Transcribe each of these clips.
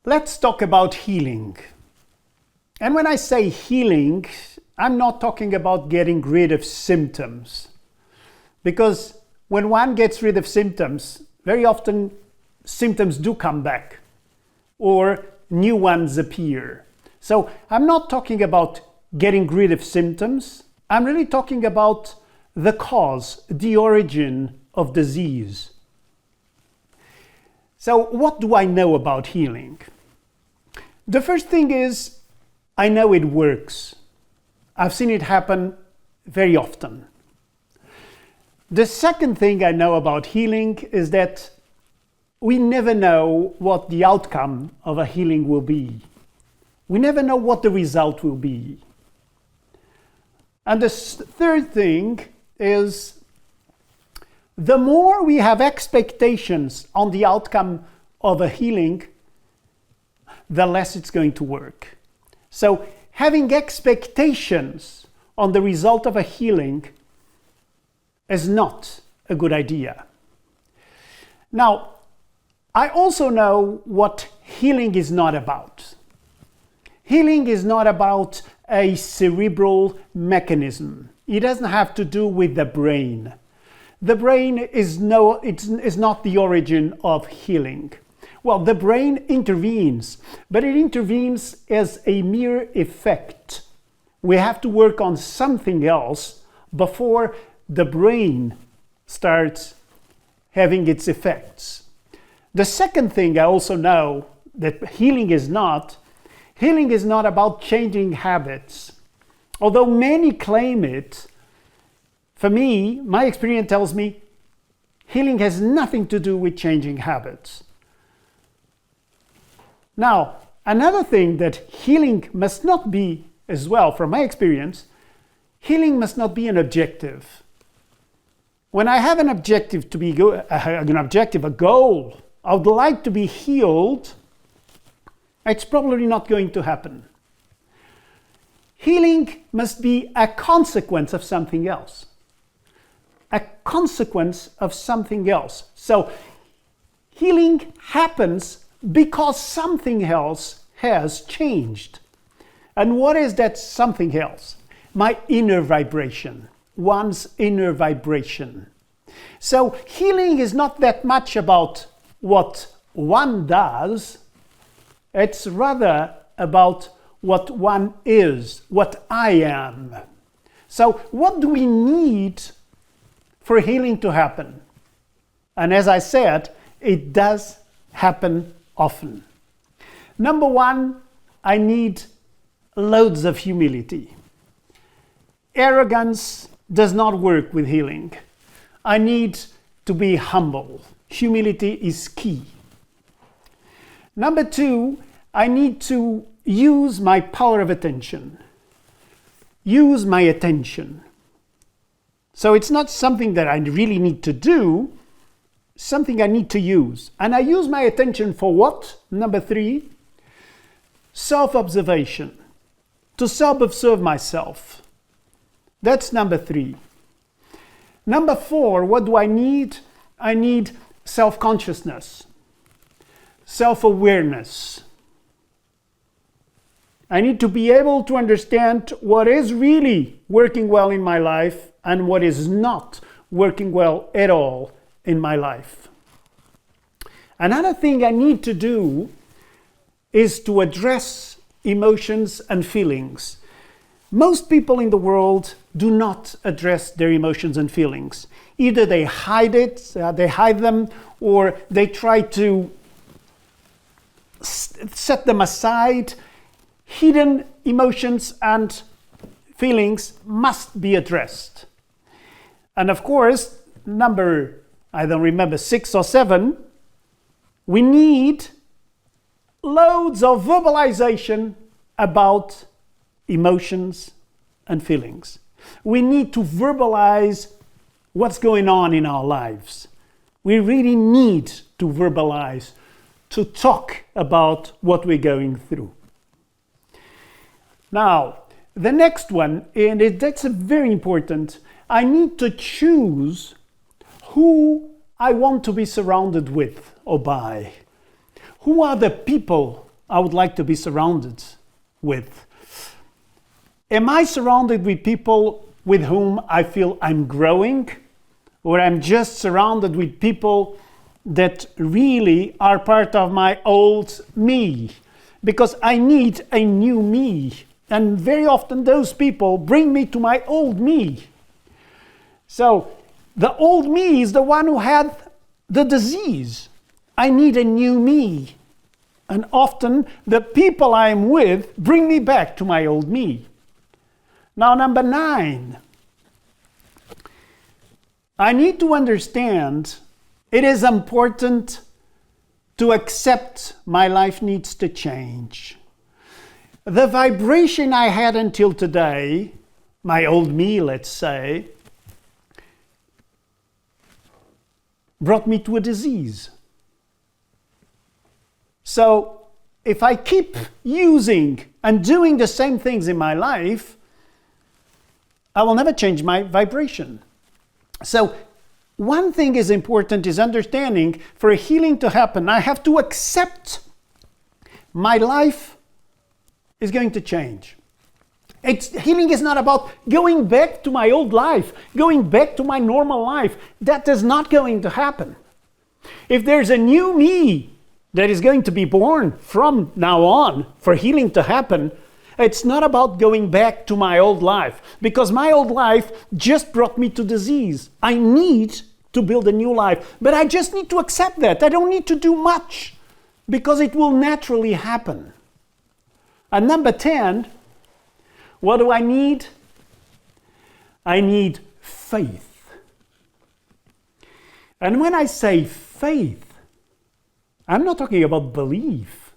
Let's talk about healing. And when I say healing, I'm not talking about getting rid of symptoms. Because when one gets rid of symptoms, very often symptoms do come back or new ones appear. So I'm not talking about getting rid of symptoms. I'm really talking about the cause, the origin of disease. So what do I know about healing? The first thing is, I know it works. I've seen it happen very often. The second thing I know about healing is that we never know what the outcome of a healing will be. We never know what the result will be. And the third thing is, the more we have expectations on the outcome of a healing, the less it's going to work. So having expectations on the result of a healing is not a good idea. Now, I also know what healing is not about. Healing is not about a cerebral mechanism. It doesn't have to do with the brain. The brain is not the origin of healing. Well, the brain intervenes, but it intervenes as a mere effect. We have to work on something else before the brain starts having its effects. The second thing I also know that healing is not about changing habits. Although many claim it, for me, my experience tells me healing has nothing to do with changing habits. Now, another thing that healing must not be as well, from my experience, healing must not be an objective. When I have an objective a goal, I would like to be healed, it's probably not going to happen. Healing must be a consequence of something else. A consequence of something else. So, healing happens because something else has changed. And what is that something else? My inner vibration, one's inner vibration. So healing is not that much about what one does, it's rather about what one is, what I am. So what do we need for healing to happen? And as I said, it does happen often. Number one, I need loads of humility. Arrogance does not work with healing. I need to be humble. Humility is key. Number two, I need to use my power of attention. Use my attention. So it's not something that I really need to do, something I need to use. And I use my attention for what? Number three, self-observation. To self-observe myself. That's number three. Number four, what do I need? I need self-consciousness, self-awareness. I need to be able to understand what is really working well in my life and what is not working well at all in my life. Another thing I need to do is to address emotions and feelings. Most people in the world do not address their emotions and feelings. Either they hide them, or they try to set them aside. Hidden emotions and feelings must be addressed. And of course, number, I don't remember, 6 or 7, we need loads of verbalization about emotions and feelings. We need to verbalize what's going on in our lives. We really need to verbalize, to talk about what we're going through. Now, the next one, and that's very important, I need to choose who I want to be surrounded with or by. Who are the people I would like to be surrounded with? Am I surrounded with people with whom I feel I'm growing? Or I'm just surrounded with people that really are part of my old me? Because I need a new me. And very often those people bring me to my old me. So the old me is the one who had the disease. I need a new me. And often the people I am with bring me back to my old me. Now, number 9. I need to understand it is important to accept my life needs to change. The vibration I had until today, my old me, let's say, brought me to a disease. So if I keep using and doing the same things in my life, I will never change my vibration. So one thing is important is understanding for a healing to happen, I have to accept my life is going to change. Healing is not about going back to my old life, going back to my normal life. That is not going to happen. If there's a new me that is going to be born from now on for healing to happen, it's not about going back to my old life, because my old life just brought me to disease. I need to build a new life, but I just need to accept that. I don't need to do much because it will naturally happen. And number 10, what do I need? I need faith. And when I say faith, I'm not talking about belief.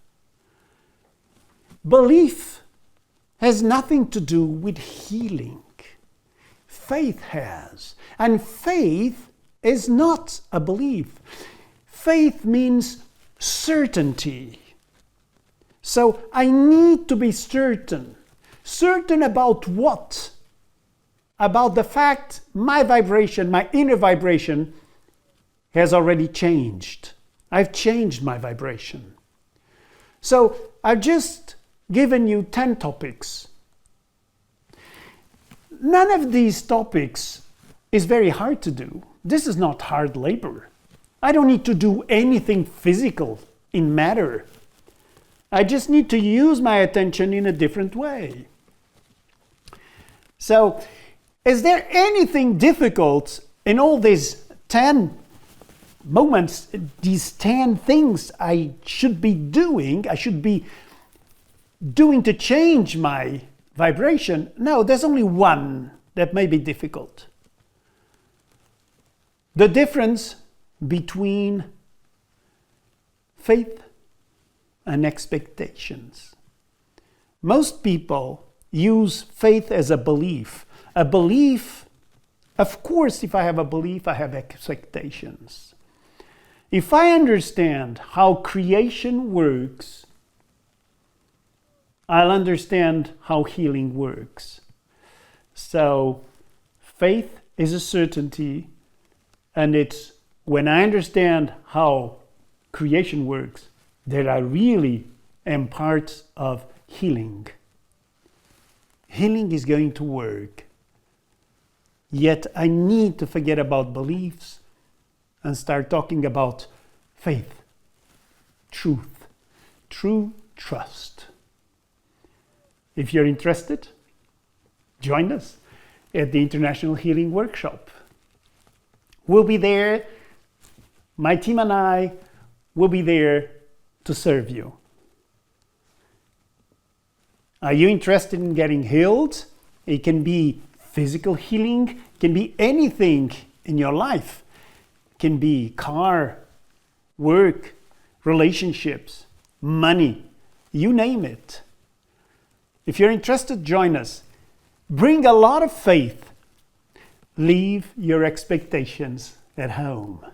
Belief has nothing to do with healing. Faith has. And faith is not a belief. Faith means certainty. So I need to be certain. Certain about what? About the fact my vibration, my inner vibration, has already changed. I've changed my vibration. So I've just given you 10 topics. None of these topics is very hard to do. This is not hard labor. I don't need to do anything physical in matter. I just need to use my attention in a different way. So, is there anything difficult in all these 10 moments, these 10 things I should be doing to change my vibration? No, there's only one that may be difficult. The difference between faith and expectations. Most people use faith as a belief. A belief, of course, if I have a belief, I have expectations. If I understand how creation works, I'll understand how healing works. So, faith is a certainty, and it's when I understand how creation works that I really am part of healing. Healing is going to work. Yet I need to forget about beliefs and start talking about faith, truth, true trust. If you're interested, join us at the International Healing Workshop. We'll be there. My team and I will be there to serve you. Are you interested in getting healed? It can be physical healing, it can be anything in your life. It can be car, work, relationships, money, you name it. If you're interested, join us. Bring a lot of faith. Leave your expectations at home.